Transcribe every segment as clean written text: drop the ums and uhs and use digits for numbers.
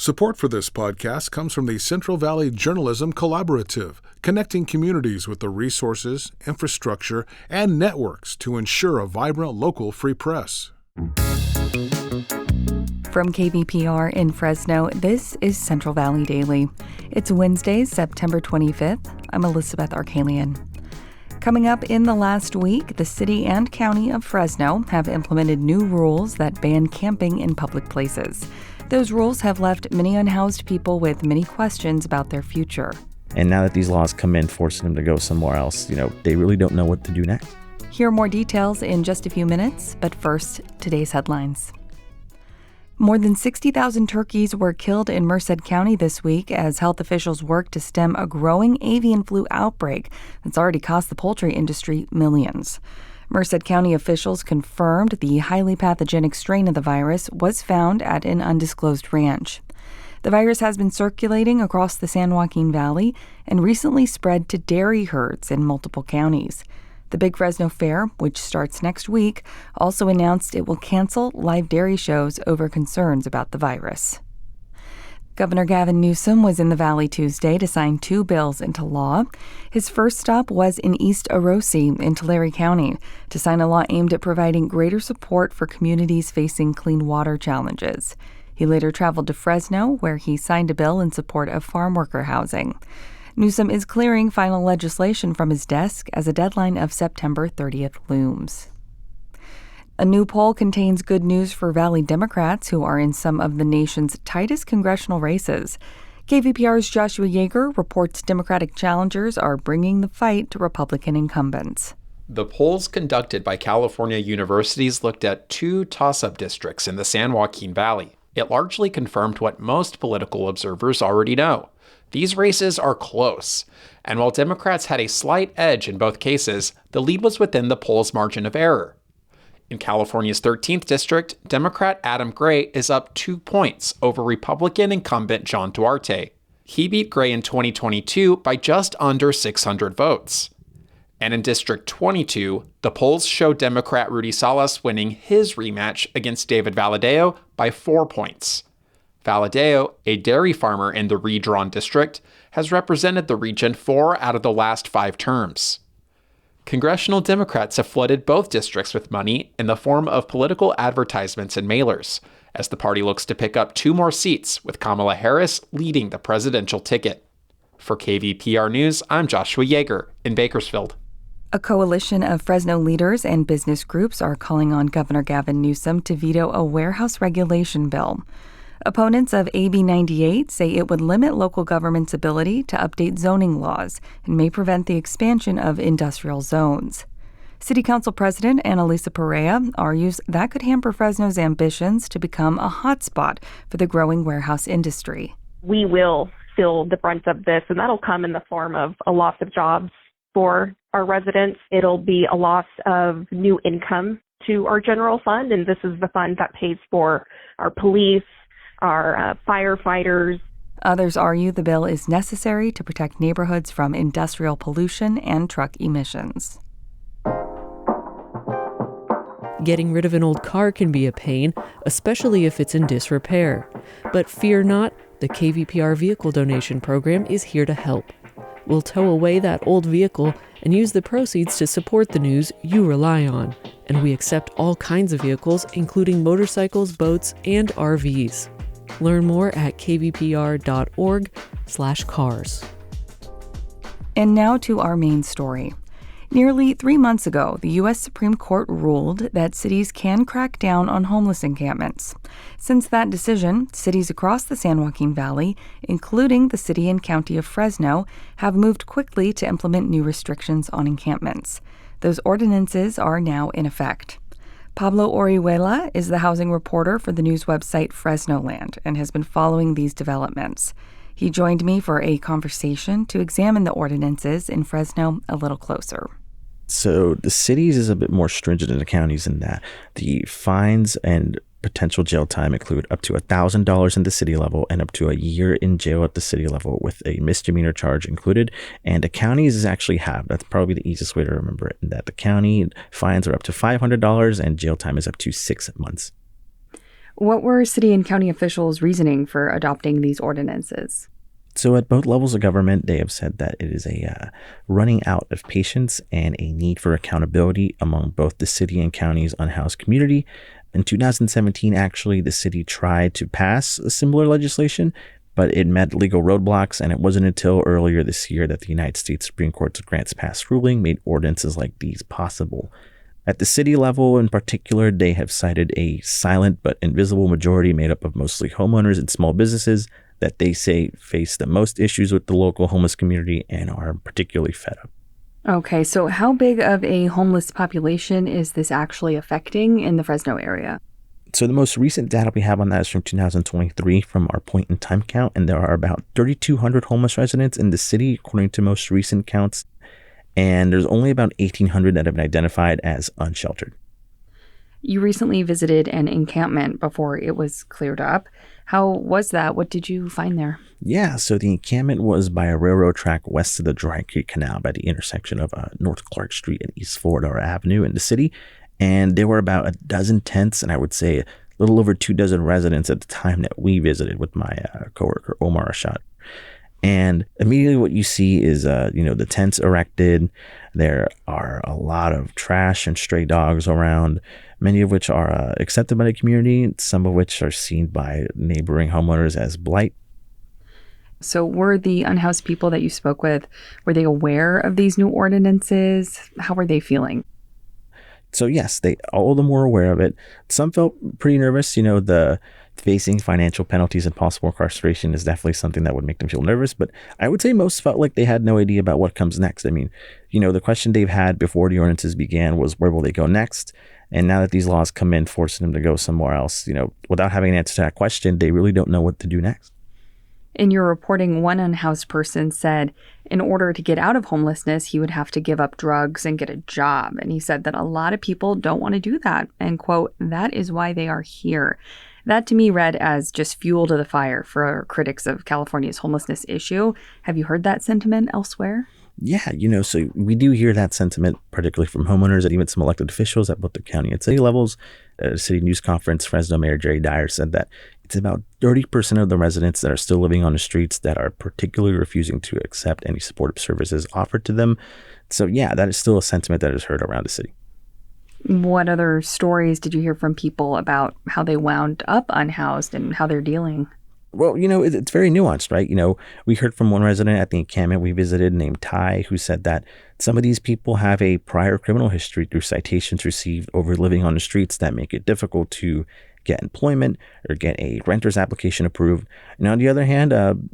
Support for this podcast comes from the Central Valley Journalism Collaborative, connecting communities with the resources, infrastructure, and networks to ensure a vibrant local free press. From KVPR in Fresno, this is Central Valley Daily. It's Wednesday, September 25th. I'm Elizabeth Arkalian. Coming up in the last week, the city and county of Fresno have implemented new rules that ban camping in public places. Those rules have left many unhoused people with many questions about their future. And now that these laws come in, forcing them to go somewhere else, they really don't know what to do next. Hear more details in just a few minutes, but first, today's headlines. More than 60,000 turkeys were killed in Merced County this week as health officials work to stem a growing avian flu outbreak that's already cost the poultry industry millions. Merced County officials confirmed the highly pathogenic strain of the virus was found at an undisclosed ranch. The virus has been circulating across the San Joaquin Valley and recently spread to dairy herds in multiple counties. The Big Fresno Fair, which starts next week, also announced it will cancel live dairy shows over concerns about the virus. Governor Gavin Newsom was in the Valley Tuesday to sign two bills into law. His first stop was in East Arosi in Tulare County to sign a law aimed at providing greater support for communities facing clean water challenges. He later traveled to Fresno, where he signed a bill in support of farm worker housing. Newsom is clearing final legislation from his desk as a deadline of September 30th looms. A new poll contains good news for Valley Democrats who are in some of the nation's tightest congressional races. KVPR's Joshua Yeager reports Democratic challengers are bringing the fight to Republican incumbents. The polls conducted by California universities looked at two toss-up districts in the San Joaquin Valley. It largely confirmed what most political observers already know. These races are close, and while Democrats had a slight edge in both cases, the lead was within the poll's margin of error. In California's 13th district, Democrat Adam Gray is up 2 points over Republican incumbent John Duarte. He beat Gray in 2022 by just under 600 votes. And in District 22, the polls show Democrat Rudy Salas winning his rematch against David Valadeo by 4 points. Valadeo, a dairy farmer in the redrawn district, has represented the region 4 out of the last 5 terms. Congressional Democrats have flooded both districts with money in the form of political advertisements and mailers, as the party looks to pick up 2 more seats, with Kamala Harris leading the presidential ticket. For KVPR News, I'm Joshua Yeager in Bakersfield. A coalition of Fresno leaders and business groups are calling on Governor Gavin Newsom to veto a warehouse regulation bill. Opponents of AB 98 say it would limit local government's ability to update zoning laws and may prevent the expansion of industrial zones. City Council President Annalisa Perea argues that could hamper Fresno's ambitions to become a hotspot for the growing warehouse industry. We will feel the brunt of this, and that'll come in the form of a loss of jobs for our residents. It'll be a loss of new income to our general fund, and this is the fund that pays for our police, our firefighters. Others argue the bill is necessary to protect neighborhoods from industrial pollution and truck emissions. Getting rid of an old car can be a pain, especially if it's in disrepair. But fear not, the KVPR Vehicle Donation Program is here to help. We'll tow away that old vehicle and use the proceeds to support the news you rely on. And we accept all kinds of vehicles, including motorcycles, boats, and RVs. Learn more at kvpr.org/cars. And now to our main story. Nearly 3 months ago, the U.S. Supreme Court ruled that cities can crack down on homeless encampments. Since that decision, cities across the San Joaquin Valley, including the city and county of Fresno, have moved quickly to implement new restrictions on encampments. Those ordinances are now in effect. Pablo Orihuela is the housing reporter for the news website Fresnoland and has been following these developments. He joined me for a conversation to examine the ordinances in Fresno a little closer. So the cities is a bit more stringent than the counties in that the fines and potential jail time include up to $1,000 in the city level and up to a year in jail at the city level with a misdemeanor charge included. And the counties is actually half. That's probably the easiest way to remember it, in that the county fines are up to $500 and jail time is up to 6 months. What were city and county officials' reasoning for adopting these ordinances? So at both levels of government, they have said that it is a running out of patience and a need for accountability among both the city and county's unhoused community. In 2017, actually, the city tried to pass a similar legislation, but it met legal roadblocks, and it wasn't until earlier this year that the United States Supreme Court's grants pass ruling made ordinances like these possible. At the city level in particular, they have cited a silent but invisible majority made up of mostly homeowners and small businesses that they say face the most issues with the local homeless community and are particularly fed up. Okay, so how big of a homeless population is this actually affecting in the Fresno area? So the most recent data we have on that is from 2023 from our point in time count, and there are about 3,200 homeless residents in the city according to most recent counts. And there's only about 1,800 that have been identified as unsheltered. You recently visited an encampment before it was cleared up. How was that? What did you find there? Yeah, so the encampment was by a railroad track west of the Dry Creek Canal by the intersection of North Clark Street and East Florida Avenue in the city. And there were about a dozen tents, and I would say a little over 24 residents at the time that we visited with my coworker, Omar Ashad. And immediately what you see is, the tents erected. There are a lot of trash and stray dogs around, many of which are accepted by the community, some of which are seen by neighboring homeowners as blight. So were the unhoused people that you spoke with, were they aware of these new ordinances? How were they feeling? So yes, all of them were aware of it. Some felt pretty nervous. The facing financial penalties and possible incarceration is definitely something that would make them feel nervous. But I would say most felt like they had no idea about what comes next. I mean, the question they've had before the ordinances began was, where will they go next? And now that these laws come in, forcing them to go somewhere else, without having an answer to that question, they really don't know what to do next. In your reporting, one unhoused person said in order to get out of homelessness, he would have to give up drugs and get a job. And he said that a lot of people don't want to do that. And, quote, that is why they are here. That to me read as just fuel to the fire for critics of California's homelessness issue. Have you heard that sentiment elsewhere? Yeah, so we do hear that sentiment, particularly from homeowners and even some elected officials at both the county and city levels. At a city news conference, Fresno Mayor Jerry Dyer said that it's about 30% of the residents that are still living on the streets that are particularly refusing to accept any supportive services offered to them. So yeah, that is still a sentiment that is heard around the city. What other stories did you hear from people about how they wound up unhoused and how they're dealing? Well, it's very nuanced, right? We heard from one resident at the encampment we visited named Ty, who said that some of these people have a prior criminal history through citations received over living on the streets that make it difficult to get employment or get a renter's application approved. And on the other hand,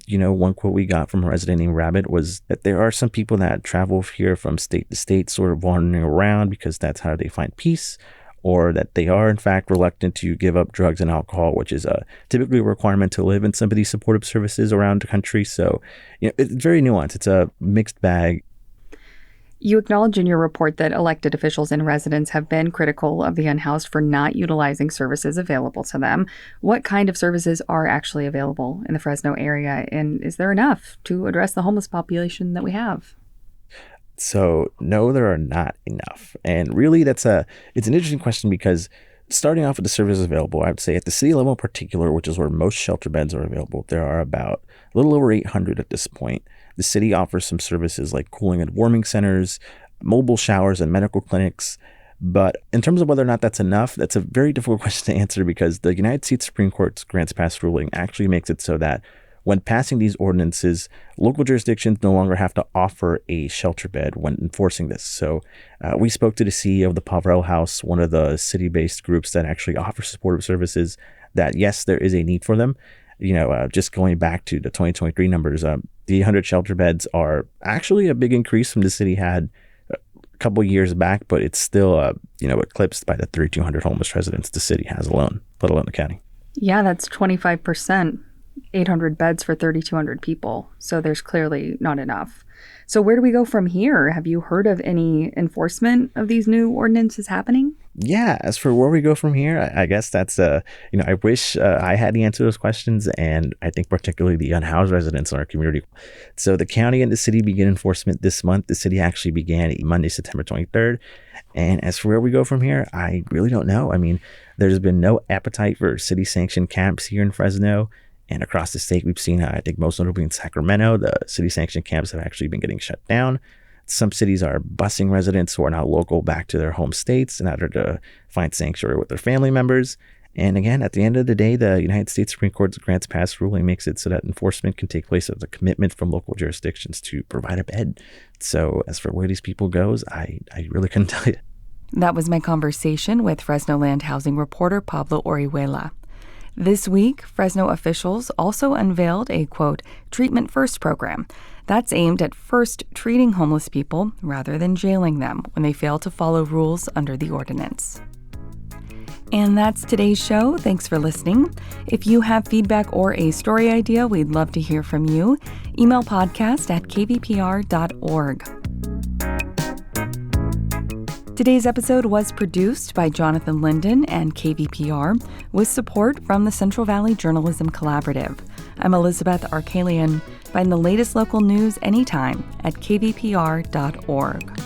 one quote we got from a resident named Rabbit was that there are some people that travel here from state to state, sort of wandering around because that's how they find peace, or that they are, in fact, reluctant to give up drugs and alcohol, which is typically a requirement to live in some of these supportive services around the country. So, it's very nuanced. It's a mixed bag. You acknowledge in your report that elected officials and residents have been critical of the unhoused for not utilizing services available to them. What kind of services are actually available in the Fresno area, and is there enough to address the homeless population that we have? So no, there are not enough. And really it's an interesting question because starting off with the services available, I would say at the city level in particular, which is where most shelter beds are available, there are about a little over 800 at this point. The city offers some services like cooling and warming centers, mobile showers, and medical clinics. But in terms of whether or not that's enough, that's a very difficult question to answer because the United States Supreme Court's grants pass ruling actually makes it so that when passing these ordinances, local jurisdictions no longer have to offer a shelter bed when enforcing this. So we spoke to the CEO of the Pavrel House, one of the city-based groups that actually offers supportive services, that yes, there is a need for them. Just going back to the 2023 numbers, the 800 shelter beds are actually a big increase from the city had a couple years back, but it's still, eclipsed by the 3,200 homeless residents the city has alone, let alone the county. Yeah, that's 25%. 800 beds for 3,200 people. So there's clearly not enough. So where do we go from here? Have you heard of any enforcement of these new ordinances happening? Yeah, as for where we go from here, I guess that's, I wish I had the answer to those questions, and I think particularly the unhoused residents in our community. So the county and the city begin enforcement this month. The city actually began Monday, September 23rd. And as for where we go from here, I really don't know. I mean, There's been no appetite for city-sanctioned camps here in Fresno. And across the state, we've seen, I think most notably in Sacramento, the city-sanctioned camps have actually been getting shut down. Some cities are busing residents who are not local back to their home states in order to find sanctuary with their family members. And again, at the end of the day, the United States Supreme Court's grants pass ruling makes it so that enforcement can take place as a commitment from local jurisdictions to provide a bed. So as for where these people goes, I really couldn't tell you. That was my conversation with Fresnoland housing reporter Pablo Orihuela. This week, Fresno officials also unveiled a, quote, treatment first program that's aimed at first treating homeless people rather than jailing them when they fail to follow rules under the ordinance. And that's today's show. Thanks for listening. If you have feedback or a story idea, we'd love to hear from you. Email podcast@kvpr.org. Today's episode was produced by Jonathan Linden and KVPR with support from the Central Valley Journalism Collaborative. I'm Elizabeth Arkalian. Find the latest local news anytime at kvpr.org.